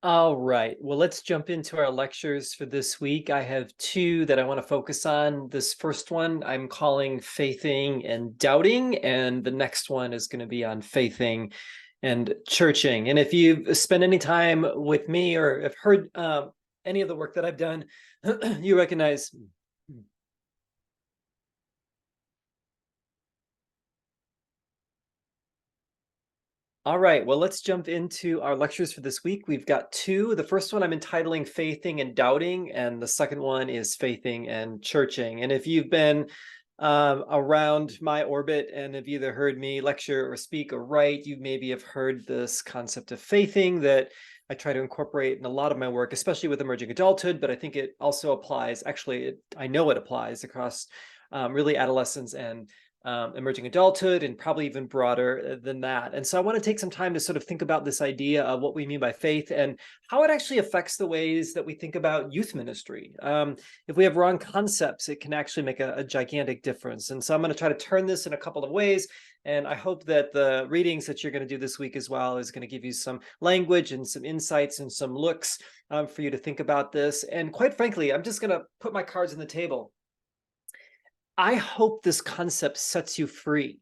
All right. Well, let's jump into our lectures for this week. I have two that I want to focus on. This first one I'm calling Faithing and Doubting, and the next one is going to be on faithing and churching. And if you've spent any time with me or have heard any of the work that I've done, you recognize. All right, well, let's jump into our lectures for this week. We've got two. The first one I'm entitling Faithing and Doubting, and the second one is Faithing and Churching. And if you've been around my orbit and have either heard me lecture or speak or write, you maybe have heard this concept of faithing that I try to incorporate in a lot of my work, especially with emerging adulthood, but I think it also applies, actually, I know it applies across really adolescence and emerging adulthood, and probably even broader than that. And so I want to take some time to sort of think about this idea of what we mean by faith and how it actually affects the ways that we think about youth ministry. If we have wrong concepts, it can actually make a gigantic difference. And so I'm going to try to turn this in a couple of ways. And I hope that the readings that you're going to do this week as well is going to give you some language and some insights and some looks for you to think about this. And quite frankly, I'm just going to put my cards on the table. I hope this concept sets you free.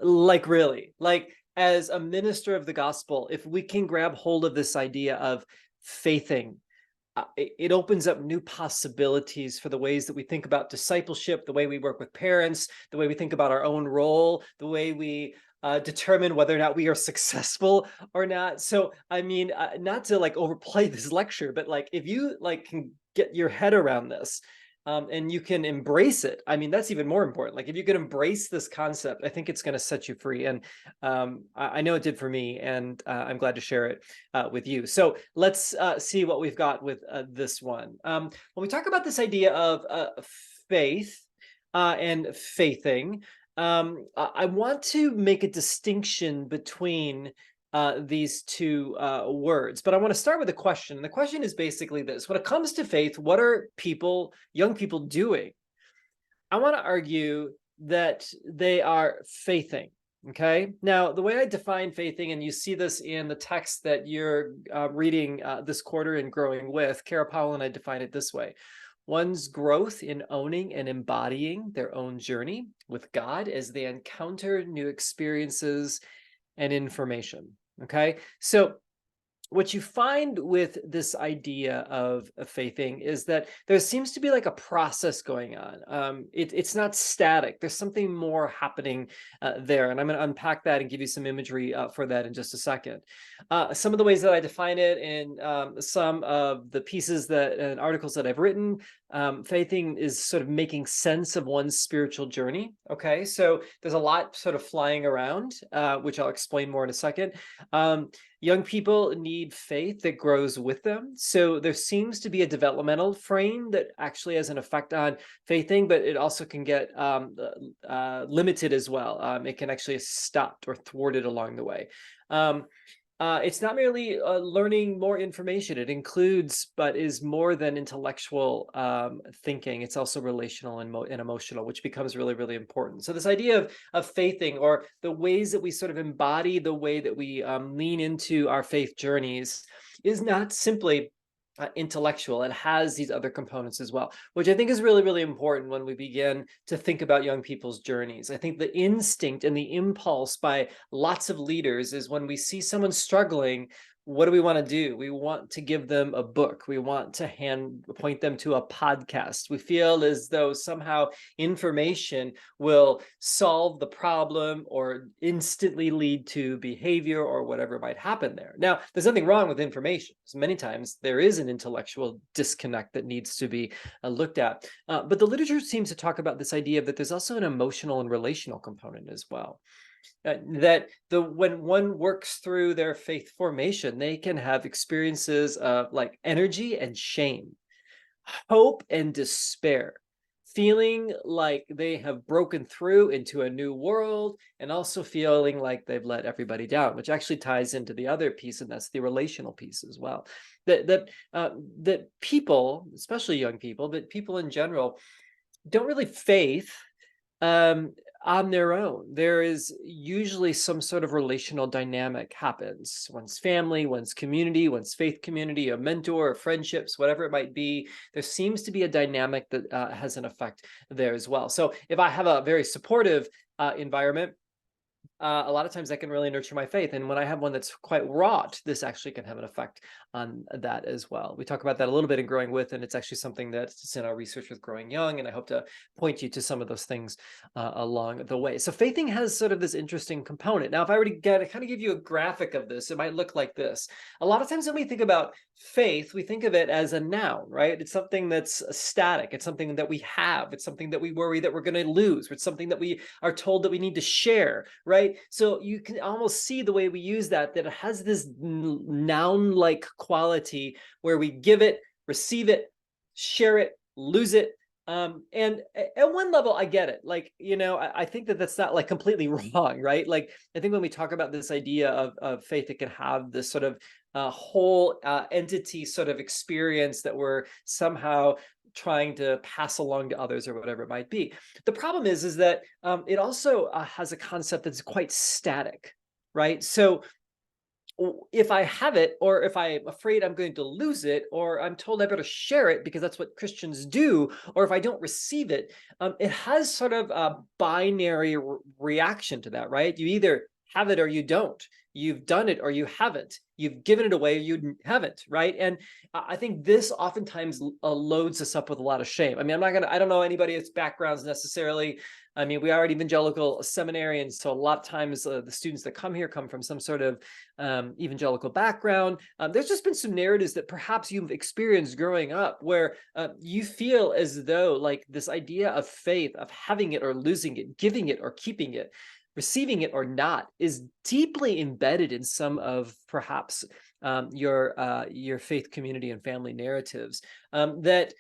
Like, really, like, as a minister of the gospel, if we can grab hold of this idea of faithing, it opens up new possibilities for the ways that we think about discipleship, the way we work with parents, the way we think about our own role, the way we determine whether or not we are successful or not. So, I mean, not to like overplay this lecture, but like if you like can get your head around this, and you can embrace it. I mean, that's even more important. Like if you can embrace this concept, I think it's going to set you free. And I know it did for me, and I'm glad to share it with you. So let's see what we've got with this one. When we talk about this idea of faith and faithing, I want to make a distinction between these two words. But I want to start with a question. And the question is basically this: when it comes to faith, what are people, young people, doing? I want to argue that they are faithing. Okay. Now, the way I define faithing, and you see this in the text that you're reading this quarter and growing with, Kara Powell and I define it this way: one's growth in owning and embodying their own journey with God as they encounter new experiences and information. Okay. So what you find with this idea of faithing is that there seems to be like a process going on. It's not static. There's something more happening there. And I'm going to unpack that and give you some imagery for that in just a second. Some of the ways that I define it in some of the pieces that and articles that I've written, faithing is sort of making sense of one's spiritual journey. Okay. So there's a lot sort of flying around, which I'll explain more in a second. Young people need faith that grows with them. So there seems to be a developmental frame that actually has an effect on faithing, but it also can get limited as well. It can actually stopped or thwarted along the way. It's not merely learning more information. It includes, but is more than intellectual thinking. It's also relational and emotional, which becomes really, really important. So this idea of faithing, or the ways that we sort of embody the way that we lean into our faith journeys, is not simply intellectual. It has these other components as well, which I think is really, really important when we begin to think about young people's journeys. I think the instinct and the impulse by lots of leaders is when we see someone struggling, what do we want to do? We want to give them a book. We want to point them to a podcast. We feel as though somehow information will solve the problem or instantly lead to behavior or whatever might happen there. Now, there's nothing wrong with information. Many times there is an intellectual disconnect that needs to be looked at. But the literature seems to talk about this idea that there's also an emotional and relational component as well. When one works through their faith formation, they can have experiences of like energy and shame, hope and despair, feeling like they have broken through into a new world, and also feeling like they've let everybody down, which actually ties into the other piece, and that's the relational piece as well. That people, especially young people, but people in general, don't really faith um, on their own. There is usually some sort of relational dynamic happens. One's family, one's community, one's faith community, a mentor, friendships, whatever it might be. There seems to be a dynamic that has an effect there as well. So if I have a very supportive environment, a lot of times that can really nurture my faith. And when I have one that's quite wrought, this actually can have an effect on that as well. We talk about that a little bit in Growing With, and it's actually something that's in our research with Growing Young. And I hope to point you to some of those things along the way. So faithing has sort of this interesting component. Now, if I were to kind of give you a graphic of this, it might look like this. A lot of times when we think about faith, we think of it as a noun, right? It's something that's static. It's something that we have. It's something that we worry that we're going to lose. It's something that we are told that we need to share, right? So you can almost see the way we use that it has this noun-like quality where we give it, receive it, share it, lose it. And at one level, I get it. Like, I think that that's not like completely wrong, right? Like, I think when we talk about this idea of faith, it can have this sort of whole entity sort of experience that we're somehow trying to pass along to others or whatever it might be. The problem is that it also has a concept that's quite static, right? So if I have it, or if I'm afraid I'm going to lose it, or I'm told I better share it because that's what Christians do, or if I don't receive it, it has sort of a binary reaction to that, right? You either have it or you don't. You've done it or you haven't. You've given it away or you haven't, right? And I think this oftentimes loads us up with a lot of shame. I mean, I don't know anybody's backgrounds necessarily. I mean, we are an evangelical seminarians, so a lot of times the students that come here come from some sort of evangelical background. There's just been some narratives that perhaps you've experienced growing up where you feel as though like this idea of faith, of having it or losing it, giving it or keeping it, receiving it or not, is deeply embedded in some of perhaps your faith community and family narratives that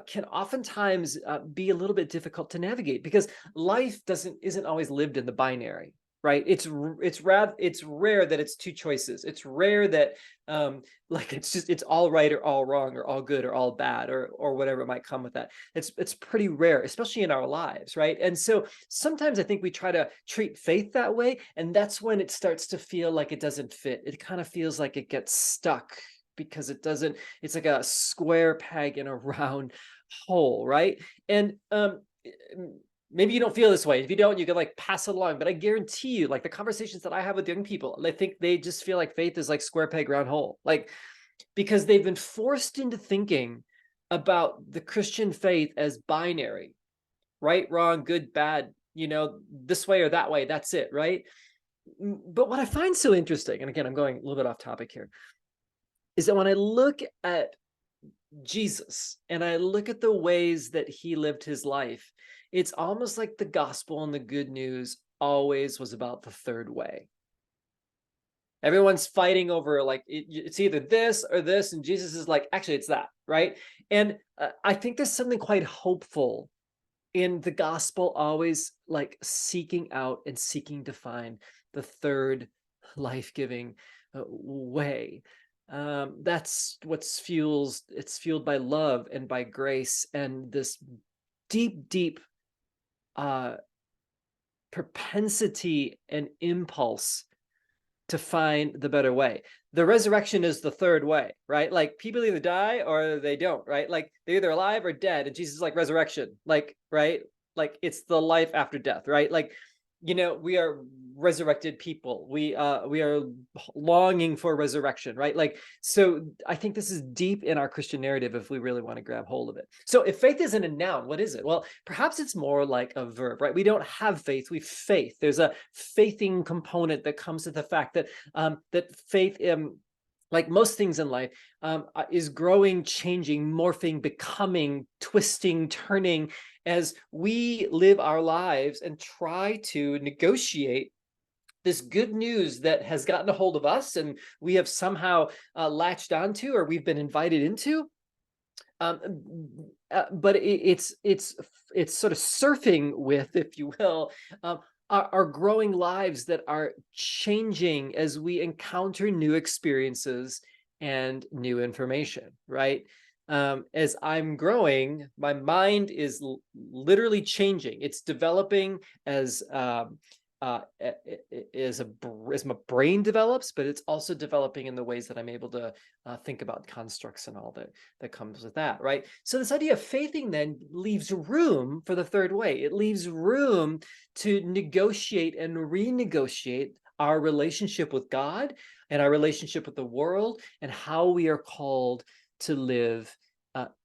can oftentimes be a little bit difficult to navigate because life isn't always lived in the binary, right? It's rare that it's two choices. It's rare that like it's all right or all wrong or all good or all bad or whatever might come with that. It's pretty rare, especially in our lives, right? And so sometimes I think we try to treat faith that way, and that's when it starts to feel like it doesn't fit. It kind of feels like it gets stuck because it's like a square peg in a round hole, right? And maybe you don't feel this way. If you don't, you can like pass it along. But I guarantee you, like the conversations that I have with young people, I think they just feel like faith is like square peg, round hole. Like, because they've been forced into thinking about the Christian faith as binary, right, wrong, good, bad, this way or that way, that's it, right? But what I find so interesting, and again, I'm going a little bit off topic here, is that when I look at Jesus and I look at the ways that he lived his life, it's almost like the gospel and the good news always was about the third way. Everyone's fighting over like it's either this or this, and Jesus is like, actually, it's that, right? And I think there's something quite hopeful in the gospel always like seeking out and seeking to find the third life-giving way. That's it's fueled by love and by grace and this deep propensity and impulse to find the better way. The resurrection is the third way, right? Like people either die or they don't, right? Like they're either alive or dead. And Jesus is like resurrection, like, right? Like it's the life after death, right? Like, we are resurrected people. We are longing for resurrection, right? Like, so I think this is deep in our Christian narrative if we really want to grab hold of it. So if faith isn't a noun, what is it? Well, perhaps it's more like a verb, right? We don't have faith, we faith. There's a faithing component that comes to the fact that that faith like most things in life, is growing, changing, morphing, becoming, twisting, turning as we live our lives and try to negotiate this good news that has gotten a hold of us and we have somehow latched onto or we've been invited into. But it's sort of surfing with, if you will, our growing lives that are changing as we encounter new experiences and new information, right? as I'm growing, my mind is literally changing. It's developing as as my brain develops, but it's also developing in the ways that I'm able to think about constructs and all that comes with that, right? So this idea of faithing then leaves room for the third way. It leaves room to negotiate and renegotiate our relationship with God and our relationship with the world and how we are called to live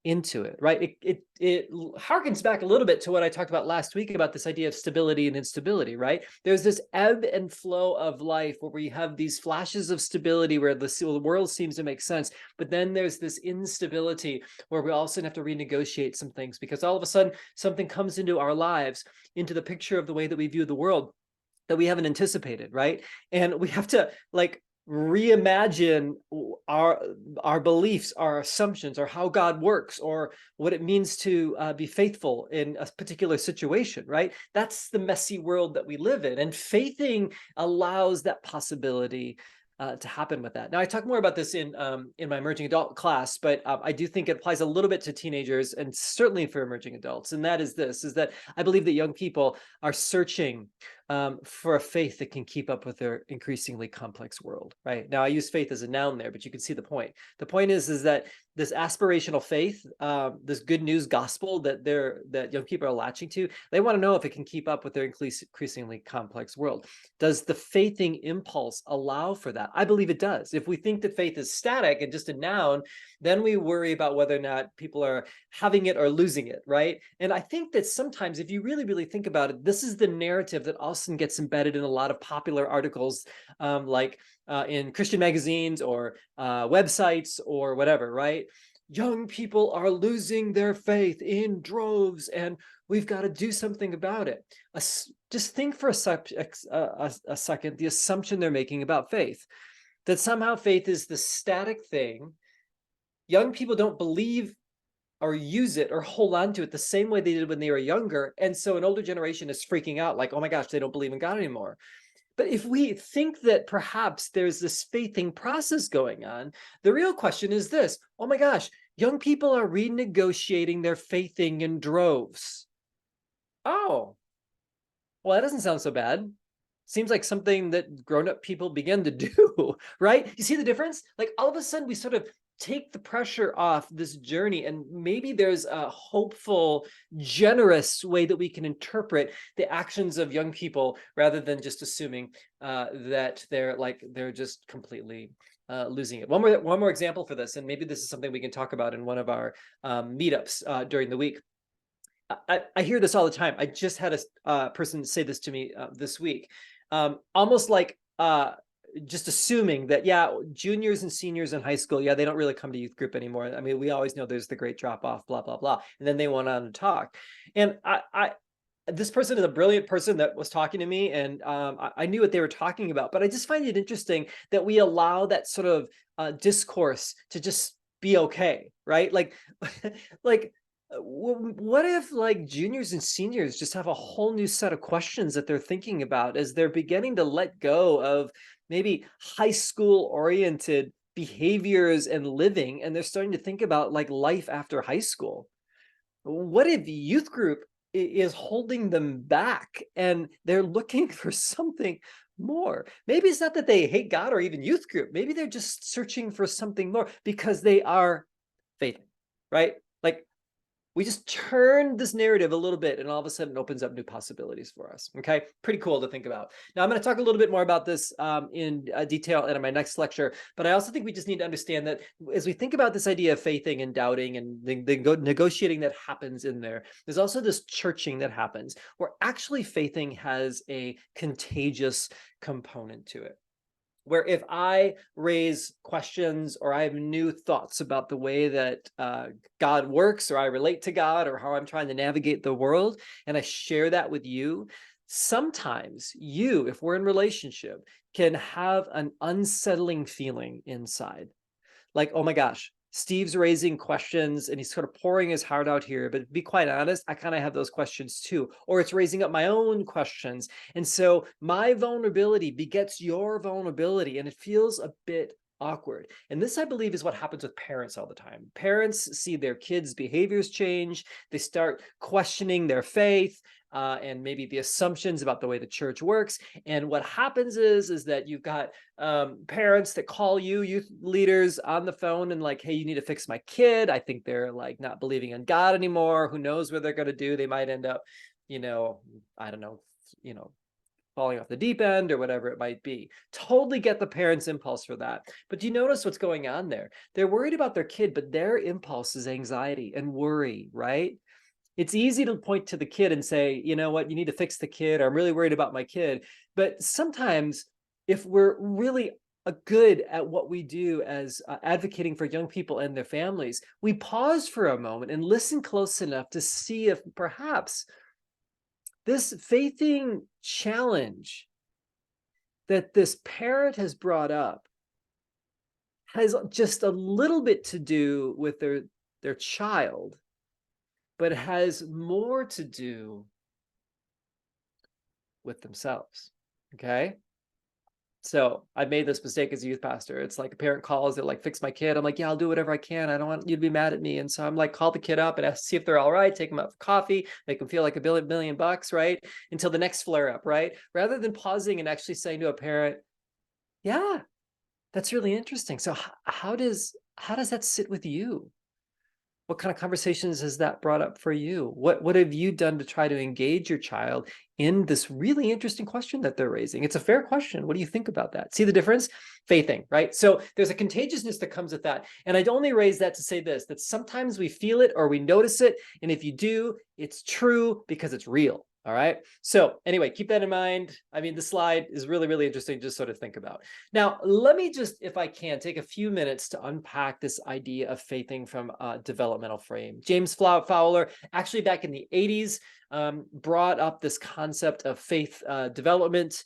into it, right? It harkens back a little bit to what I talked about last week about this idea of stability and instability, right? There's this ebb and flow of life where we have these flashes of stability where the world seems to make sense, but then there's this instability where we also have to renegotiate some things because all of a sudden something comes into our lives, into the picture of the way that we view the world that we haven't anticipated, right? And we have to like reimagine our beliefs, our assumptions, or how God works, or what it means to be faithful in a particular situation, right? That's the messy world that we live in, and faithing allows that possibility to happen with that. Now, I talk more about this in my emerging adult class, but I do think it applies a little bit to teenagers and certainly for emerging adults. And that is this: is that I believe that young people are searching for a faith that can keep up with their increasingly complex world, right? Now, I use faith as a noun there, but you can see the point. The point is that this aspirational faith, this good news gospel that young people are latching to, they want to know if it can keep up with their increasingly complex world. Does the faithing impulse allow for that? I believe it does. If we think that faith is static and just a noun, then we worry about whether or not people are having it or losing it, right? And I think that sometimes, if you really, really think about it, this is the narrative that often gets embedded in a lot of popular articles, like in Christian magazines or websites or whatever, right? Young people are losing their faith in droves, and we've got to do something about it. Just think for a second the assumption they're making about faith, that somehow faith is the static thing. Young people don't believe or use it or hold on to it the same way they did when they were younger. And so an older generation is freaking out like, oh my gosh, they don't believe in God anymore. But if we think that perhaps there's this faithing process going on, the real question is this: oh my gosh, young people are renegotiating their faithing in droves. Oh, well, that doesn't sound so bad. Seems like something that grown-up people begin to do, right? You see the difference? Like all of a sudden we sort of take the pressure off this journey, and maybe there's a hopeful, generous way that we can interpret the actions of young people rather than just assuming that they're just completely losing it. One more example for this, and maybe this is something we can talk about in one of our meetups during the week. I hear this all the time. I just had a person say this to me this week, almost like just assuming that, yeah, juniors and seniors in high school, yeah, they don't really come to youth group anymore. I mean, we always know there's the great drop off, blah, blah, blah. And then they went on to talk. And this person is a brilliant person that was talking to me, and I knew what they were talking about, but I just find it interesting that we allow that sort of discourse to just be okay, right? Like, like, what if like juniors and seniors just have a whole new set of questions that they're thinking about as they're beginning to let go of maybe high school oriented behaviors and living, and they're starting to think about like life after high school? What if youth group is holding them back and they're looking for something more? Maybe it's not that they hate God or even youth group. Maybe they're just searching for something more because they are faithful, right? Like, we just turn this narrative a little bit, and all of a sudden it opens up new possibilities for us. Okay, pretty cool to think about. Now, I'm going to talk a little bit more about this in detail in my next lecture, but I also think we just need to understand that as we think about this idea of faithing and doubting and the negotiating that happens in there, there's also this churching that happens where actually faithing has a contagious component to it, where if I raise questions or I have new thoughts about the way that God works, or I relate to God, or how I'm trying to navigate the world, and I share that with you, sometimes you, if we're in relationship, can have an unsettling feeling inside. Like, oh my gosh, Steve's raising questions and he's sort of pouring his heart out here, but to be quite honest, I kind of have those questions too, or it's raising up my own questions. And so my vulnerability begets your vulnerability, and it feels a bit awkward. And this, I believe, is what happens with parents all the time. Parents see their kids' behaviors change. They start questioning their faith. And maybe the assumptions about the way the church works. And what happens is that you've got parents that call you, youth leaders, on the phone and like, hey, you need to fix my kid. I think they're like not believing in God anymore. Who knows what they're going to do? They might end up, I don't know, falling off the deep end or whatever it might be. Totally get the parents' impulse for that. But do you notice what's going on there? They're worried about their kid, but their impulse is anxiety and worry, right? It's easy to point to the kid and say, you know what, you need to fix the kid, or I'm really worried about my kid. But sometimes if we're really good at what we do as advocating for young people and their families, we pause for a moment and listen close enough to see if perhaps this faithing challenge that this parent has brought up has just a little bit to do with their child, but has more to do with themselves, okay? So I made this mistake as a youth pastor. It's like a parent calls, they're like, fix my kid. I'm like, yeah, I'll do whatever I can. I don't want you to be mad at me. And so I'm like, call the kid up and see if they're all right, take them out for coffee, make them feel like $1 billion, right? Until the next flare up, right? Rather than pausing and actually saying to a parent, yeah, that's really interesting. So how does that sit with you? What kind of conversations has that brought up for you? What have you done to try to engage your child in this really interesting question that they're raising? It's a fair question. What do you think about that? See the difference? Faithing, right? So there's a contagiousness that comes with that. And I'd only raise that to say this, that sometimes we feel it or we notice it. And if you do, it's true because it's real. All right. So anyway, keep that in mind. I mean, the slide is really, really interesting to sort of think about. Now, let me just, if I can, take a few minutes to unpack this idea of faithing from a developmental frame. James Fowler, actually back in the 80s, brought up this concept of faith development,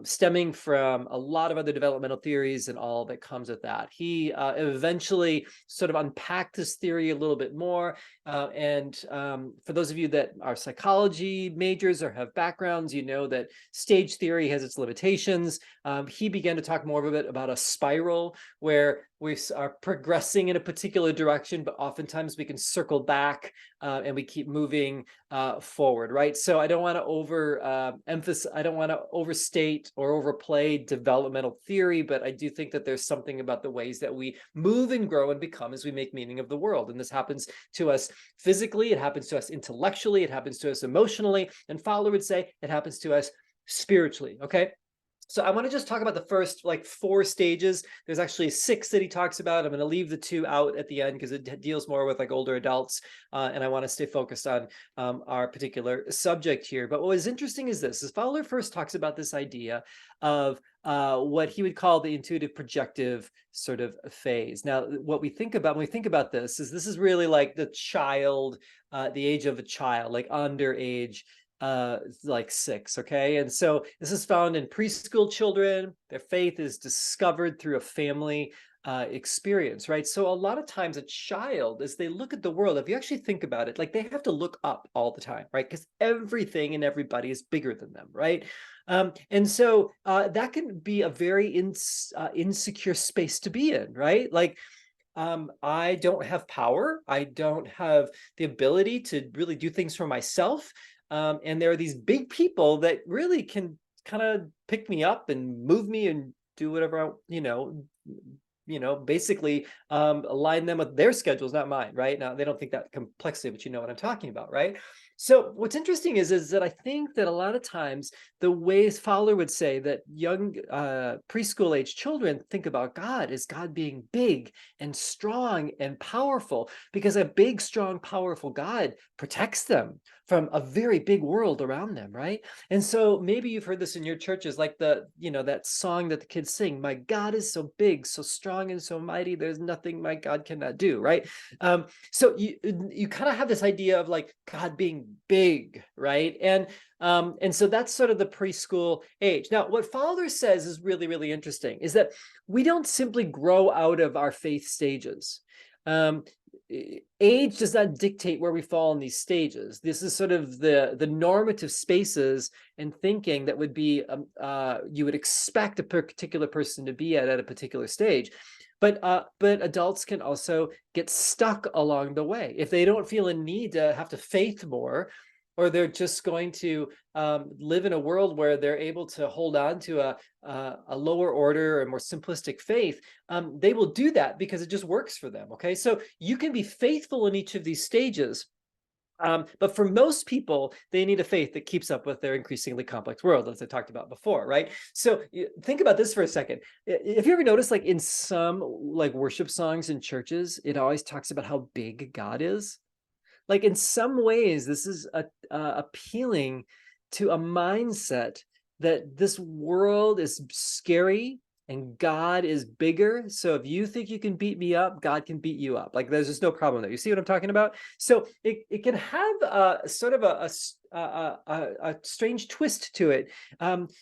stemming from a lot of other developmental theories and all that comes with that. He eventually sort of unpacked this theory a little bit more. For those of you that are psychology majors or have backgrounds, you know that stage theory has its limitations. He began to talk more of it about a spiral where we are progressing in a particular direction, but oftentimes we can circle back and we keep moving forward, right? So I don't want to I don't want to overstate or overplay developmental theory, but I do think that there's something about the ways that we move and grow and become as we make meaning of the world. And this happens to us physically, it happens to us intellectually, it happens to us emotionally, and Fowler would say it happens to us spiritually, okay? So I want to just talk about the first like 4 stages. There's actually 6 that he talks about. I'm going to leave the 2 out at the end because it deals more with like older adults. And I want to stay focused on our particular subject here. But what was interesting is this, is Fowler first talks about this idea of what he would call the intuitive projective sort of phase. Now, what we think about when we think about this is really like the child, the age of a child, like underage, like 6, okay? And so this is found in preschool children. Their faith is discovered through a family experience, right? So a lot of times a child, as they look at the world, if you actually think about it, like they have to look up all the time, right? Because everything and everybody is bigger than them, right? And so that can be a very insecure space to be in, right? Like, I don't have power. I don't have the ability to really do things for myself. And there are these big people that really can kind of pick me up and move me and do whatever basically align them with their schedules, not mine, right? Now, they don't think that complexity, but you know what I'm talking about, right? So what's interesting is that I think that a lot of times the ways Fowler would say that young preschool age children think about God is God being big and strong and powerful, because a big, strong, powerful God protects them from a very big world around them, right? And so maybe you've heard this in your churches, like that song that the kids sing, my God is so big, so strong, and so mighty, there's nothing my God cannot do, right? So you kind of have this idea of like God being big, right? And so that's sort of the preschool age. Now, what Fowler says is really, really interesting, is that we don't simply grow out of our faith stages. age does not dictate where we fall in these stages. This is sort of the normative spaces and thinking that would be you would expect a particular person to be at a particular stage. But adults can also get stuck along the way if they don't feel a need to have to faith more, or they're just going to live in a world where they're able to hold on to a lower order or more simplistic faith. They will do that because it just works for them. Okay, so you can be faithful in each of these stages. But for most people, they need a faith that keeps up with their increasingly complex world, as I talked about before, right? So think about this for a second. If you ever notice, like in some like worship songs in churches, it always talks about how big God is. Like in some ways, this is appealing to a mindset that this world is scary and God is bigger. So if you think you can beat me up, God can beat you up. Like there's just no problem there. You see what I'm talking about? So it can have sort of a strange twist to it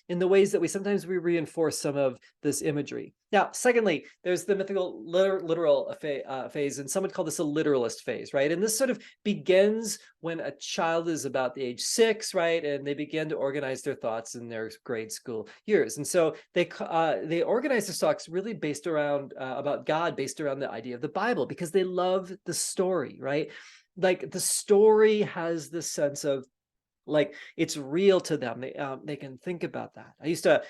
in the ways that sometimes we reinforce some of this imagery. Now, secondly, there's the mythical literal phase, and some would call this a literalist phase, right? And this sort of begins when a child is about the age 6, right? And they begin to organize their thoughts in their grade school years. And so they organize their thoughts really based around about God, based around the idea of the Bible, because they love the story, right? Like the story has this sense of like it's real to them. They can think about that. I used to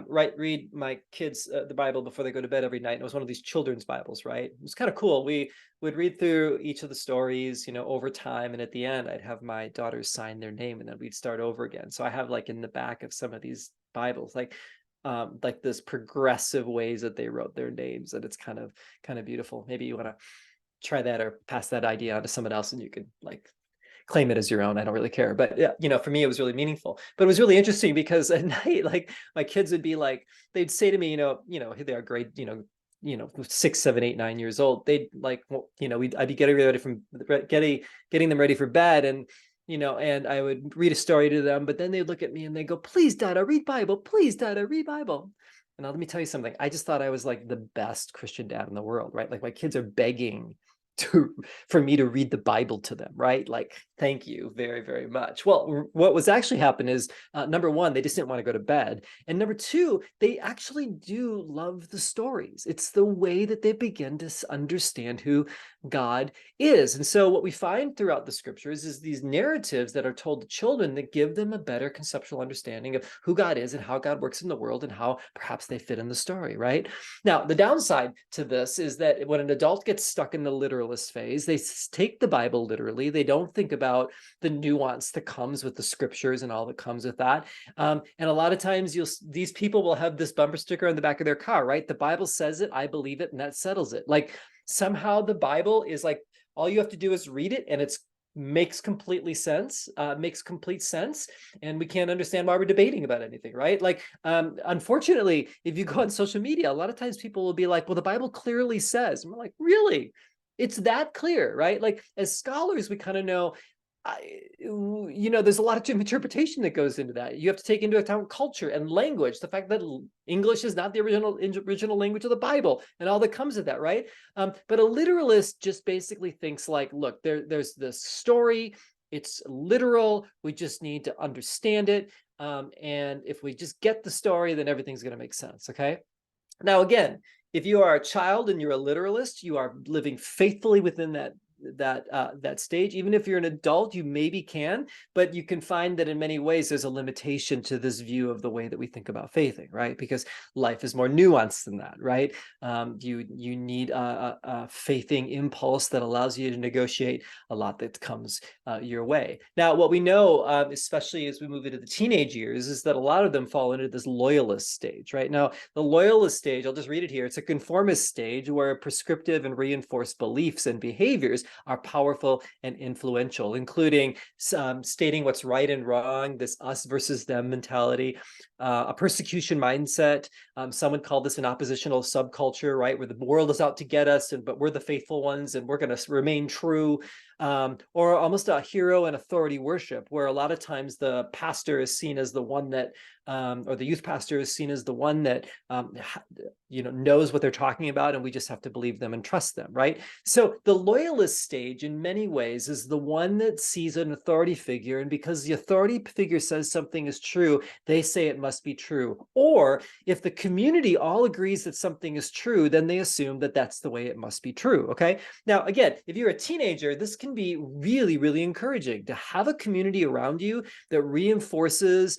read my kids the Bible before they go to bed every night. And it was one of these children's Bibles, right? It was kind of cool. We would read through each of the stories, over time, and at the end, I'd have my daughters sign their name, and then we'd start over again. So I have like in the back of some of these Bibles, like this progressive ways that they wrote their names, and it's kind of beautiful. Maybe you want to try that or pass that idea on to someone else, and you could like claim it as your own. I don't really care. But yeah, for me, it was really meaningful. But it was really interesting because at night, like my kids would be like, they'd say to me, they are grade, 6, 7, 8, 9 years old. They'd like, I'd be getting them ready for bed, and I would read a story to them. But then they'd look at me and they go, "Please, Dada, read Bible. Please, Dada, read Bible." And now let me tell you something. I just thought I was like the best Christian dad in the world, right? Like my kids are begging for me to read the Bible to them, right? Like, thank you very, very much. Well, what was actually happened is number one, they just didn't want to go to bed. And number two, they actually do love the stories. It's the way that they begin to understand who God is. And so what we find throughout the scriptures is these narratives that are told to children that give them a better conceptual understanding of who God is and how God works in the world and how perhaps they fit in the story, right? Now, the downside to this is that when an adult gets stuck in the literalist phase, they take the Bible literally. They don't think about the nuance that comes with the scriptures and all that comes with that. And a lot of times these people will have this bumper sticker on the back of their car, right? The Bible says it, I believe it, and that settles it. Like somehow the Bible is like, all you have to do is read it and makes complete sense, and we can't understand why we're debating about anything, right? Like unfortunately, if you go on social media, a lot of times people will be like, well, the Bible clearly says, and we're like, really? It's that clear, right? Like as scholars, we kind of know there's a lot of interpretation that goes into that. You have to take into account culture and language, the fact that English is not the original language of the Bible, and all that comes with that, right? But a literalist just basically thinks like, look, there's this story, it's literal, we just need to understand it, and if we just get the story, then everything's going to make sense. Okay. Now, again, if you are a child and you're a literalist, you are living faithfully within that stage. Even if you're an adult, you maybe can, but you can find that in many ways there's a limitation to this view of the way that we think about faithing, right? Because life is more nuanced than that, right? You need a faithing impulse that allows you to negotiate a lot that comes your way. Now, what we know, especially as we move into the teenage years, is that a lot of them fall into this loyalist stage, right? Now, the loyalist stage, I'll just read it here. It's a conformist stage where prescriptive and reinforced beliefs and behaviors are powerful and influential, including stating what's right and wrong, this us versus them mentality, a persecution mindset. Some would call this an oppositional subculture, right? Where the world is out to get us, but we're the faithful ones and we're going to remain true. Or almost a hero and authority worship, where a lot of times the pastor is seen as the one that, or the youth pastor is seen as the one that, knows what they're talking about, and we just have to believe them and trust them, right? So the loyalist stage, in many ways, is the one that sees an authority figure, and because the authority figure says something is true, they say it must be true. Or if the community all agrees that something is true, then they assume that that's the way it must be true, okay? Now, again, if you're a teenager, this can be really, really encouraging to have a community around you that reinforces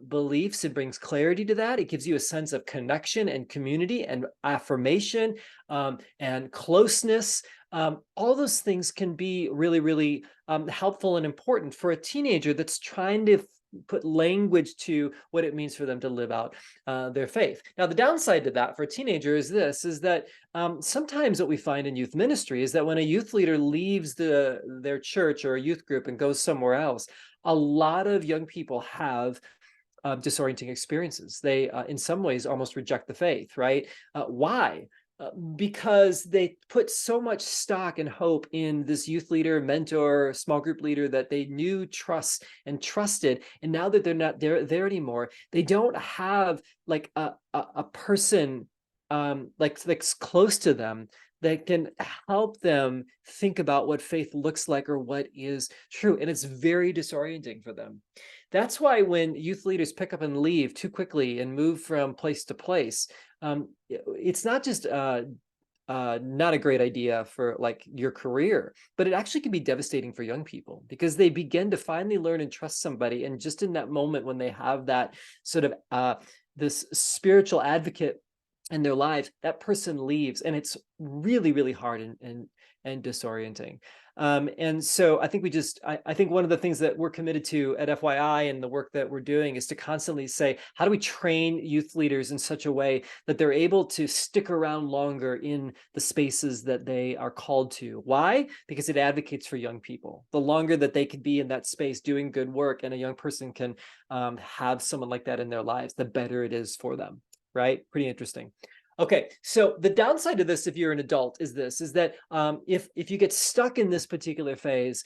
beliefs and brings clarity to that. It gives you a sense of connection and community and affirmation and closeness. All those things can be really, really helpful and important for a teenager that's trying to put language to what it means for them to live out their faith. Now, the downside to that for a teenager is that sometimes what we find in youth ministry is that when a youth leader leaves their church or a youth group and goes somewhere else, a lot of young people have disorienting experiences. They, in some ways, almost reject the faith, right? Why? Because they put so much stock and hope in this youth leader, mentor, small group leader that they knew, and trusted. And now that they're not there anymore, they don't have like a person that's close to them that can help them think about what faith looks like or what is true. And it's very disorienting for them. That's why when youth leaders pick up and leave too quickly and move from place to place, it's not just not a great idea for like your career, but it actually can be devastating for young people because they begin to finally learn and trust somebody. And just in that moment when they have that sort of this spiritual advocate in their lives, that person leaves, and it's really, really hard and disorienting. And so I think I think one of the things that we're committed to at FYI and the work that we're doing is to constantly say, how do we train youth leaders in such a way that they're able to stick around longer in the spaces that they are called to? Why? Because it advocates for young people. The longer that they can be in that space doing good work and a young person can have someone like that in their lives, the better it is for them, right? Pretty interesting. Okay, so the downside of this, if you're an adult, is that if you get stuck in this particular phase,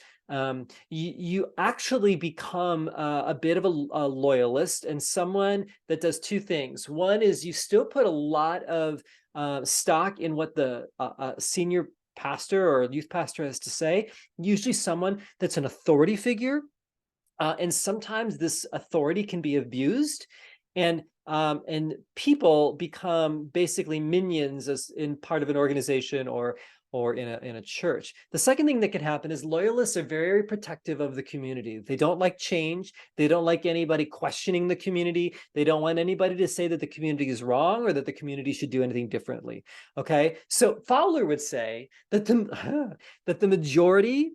you actually become a bit of a loyalist and someone that does two things. One is you still put a lot of stock in what the senior pastor or youth pastor has to say, usually someone that's an authority figure. And sometimes this authority can be abused. And people become basically minions as in part of an organization or in a church. The second thing that can happen is loyalists are very protective of the community. They don't like change. They don't like anybody questioning the community. They don't want anybody to say that the community is wrong or that the community should do anything differently. Okay, so Fowler would say that the majority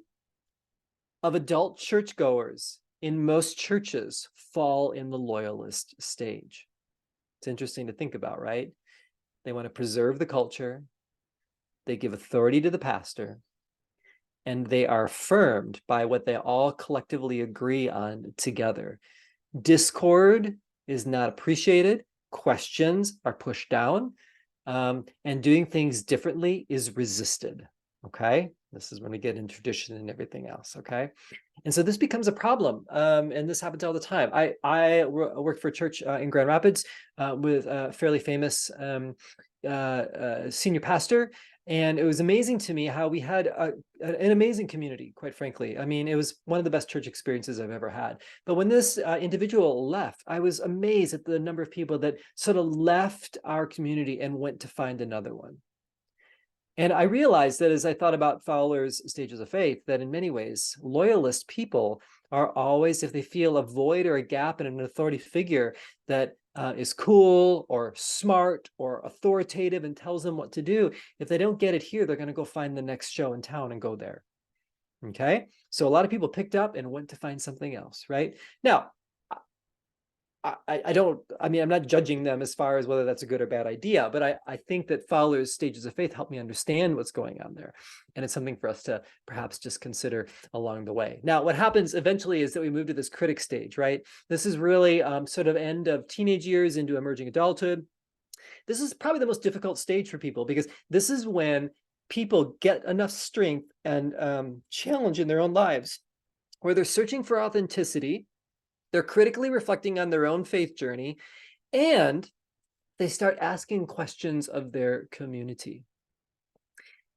of adult churchgoers in most churches fall in the loyalist stage. It's interesting to think about, right? They want to preserve the culture. They give authority to the pastor. And they are affirmed by what they all collectively agree on together. Discord is not appreciated. Questions are pushed down. And doing things differently is resisted. Okay? This is when we get into tradition and everything else, okay? And so this becomes a problem, and this happens all the time. I worked for a church in Grand Rapids with a fairly famous senior pastor, and it was amazing to me how we had an amazing community, quite frankly. I mean, it was one of the best church experiences I've ever had. But when this individual left, I was amazed at the number of people that sort of left our community and went to find another one. And I realized that as I thought about Fowler's stages of faith, that in many ways, loyalist people are always, if they feel a void or a gap in an authority figure that is cool or smart or authoritative and tells them what to do, if they don't get it here, they're going to go find the next show in town and go there. Okay, so a lot of people picked up and went to find something else, right? Now, I mean, I'm not judging them as far as whether that's a good or bad idea, but I think that Fowler's stages of faith help me understand what's going on there. And it's something for us to perhaps just consider along the way. Now, what happens eventually is that we move to this critic stage, right? This is really sort of end of teenage years into emerging adulthood. This is probably the most difficult stage for people because this is when people get enough strength and challenge in their own lives where they're searching for authenticity, they're critically reflecting on their own faith journey, and they start asking questions of their community.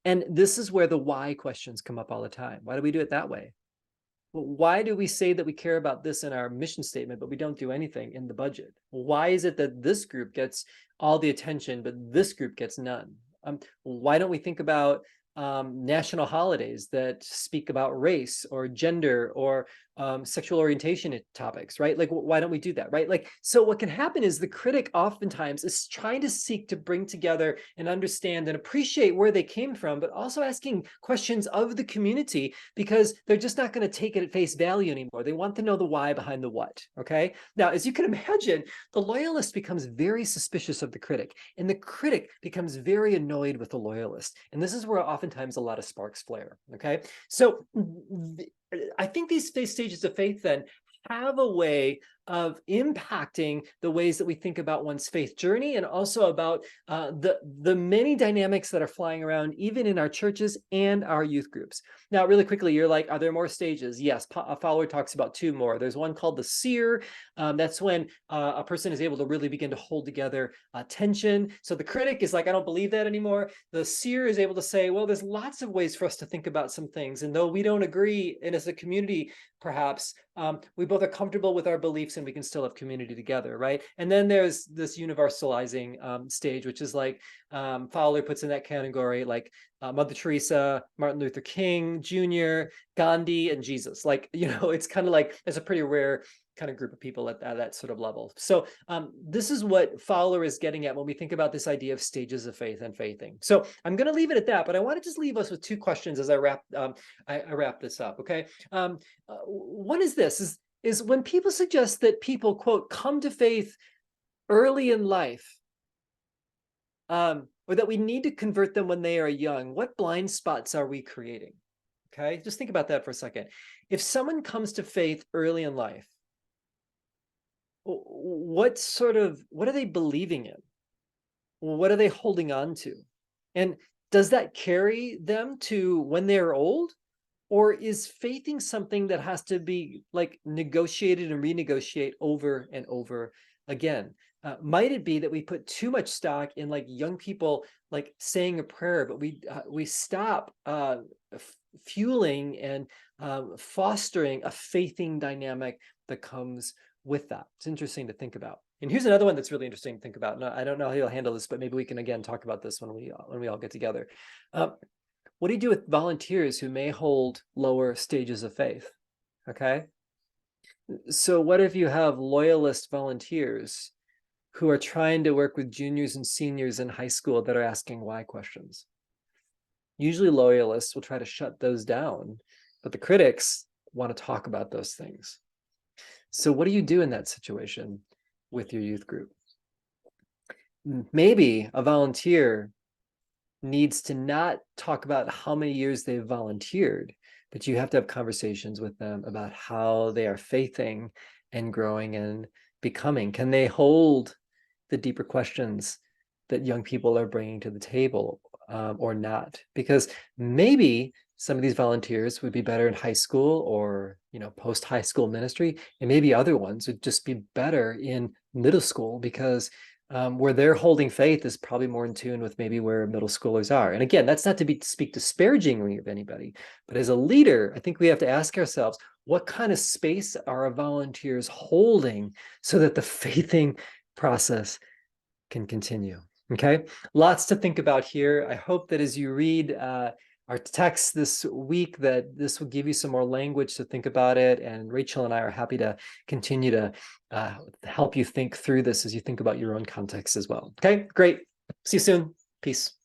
And this is where the why questions come up all the time. Why do we do it that way? Well, why do we say that we care about this in our mission statement, but we don't do anything in the budget? Why is it that this group gets all the attention, but this group gets none? Why don't we think about national holidays that speak about race or gender or sexual orientation topics, right? Like, why don't we do that, right? Like, so what can happen is the critic oftentimes is trying to seek to bring together and understand and appreciate where they came from, but also asking questions of the community because they're just not going to take it at face value anymore. They want to know the why behind the what, okay? Now, as you can imagine, the loyalist becomes very suspicious of the critic, and the critic becomes very annoyed with the loyalist. And this is where oftentimes a lot of sparks flare, okay? So I think these stages of faith then have a way of impacting the ways that we think about one's faith journey and also about the many dynamics that are flying around even in our churches and our youth groups. Now, really quickly, you're like, are there more stages? Yes, Fowler talks about two more. There's one called the seer. That's when a person is able to really begin to hold together tension. So the critic is like, I don't believe that anymore. The seer is able to say, well, there's lots of ways for us to think about some things. And though we don't agree, and as a community, perhaps, we both are comfortable with our beliefs and we can still have community together, right? And then there's this universalizing stage, which is like Fowler puts in that category, like Mother Teresa, Martin Luther King Jr., Gandhi, and Jesus. Like, it's kind of like, it's a pretty rare kind of group of people at that sort of level. So this is what Fowler is getting at when we think about this idea of stages of faith and faithing. So I'm going to leave it at that, but I want to just leave us with two questions as I wrap this up. Okay. One is this, is when people suggest that people, quote, come to faith early in life, or that we need to convert them when they are young, what blind spots are we creating? Okay, just think about that for a second. If someone comes to faith early in life, what are they believing in? What are they holding on to? And does that carry them to when they're old? Or is faithing something that has to be like negotiated and renegotiate over and over again? Might it be that we put too much stock in like young people like saying a prayer, but we stop fueling and fostering a faithing dynamic that comes with that? It's interesting to think about. And here's another one that's really interesting to think about. Now, I don't know how you'll handle this, but maybe we can again talk about this when we all get together. What do you do with volunteers who may hold lower stages of faith? Okay. So what if you have loyalist volunteers who are trying to work with juniors and seniors in high school that are asking why questions? Usually loyalists will try to shut those down, but the critics want to talk about those things. So what do you do in that situation with your youth group? Maybe a volunteer needs to not talk about how many years they've volunteered, but you have to have conversations with them about how they are faithing and growing and becoming. Can they hold the deeper questions that young people are bringing to the table or not? Because maybe some of these volunteers would be better in high school or post-high school ministry, and maybe other ones would just be better in middle school because where they're holding faith is probably more in tune with maybe where middle schoolers are. And again, that's not to speak disparagingly of anybody, but as a leader, I think we have to ask ourselves, what kind of space are our volunteers holding so that the faithing process can continue? Okay, lots to think about here. I hope that as you read our text this week, that this will give you some more language to think about it. And Rachel and I are happy to continue to help you think through this as you think about your own context as well. Okay, great. See you soon. Peace.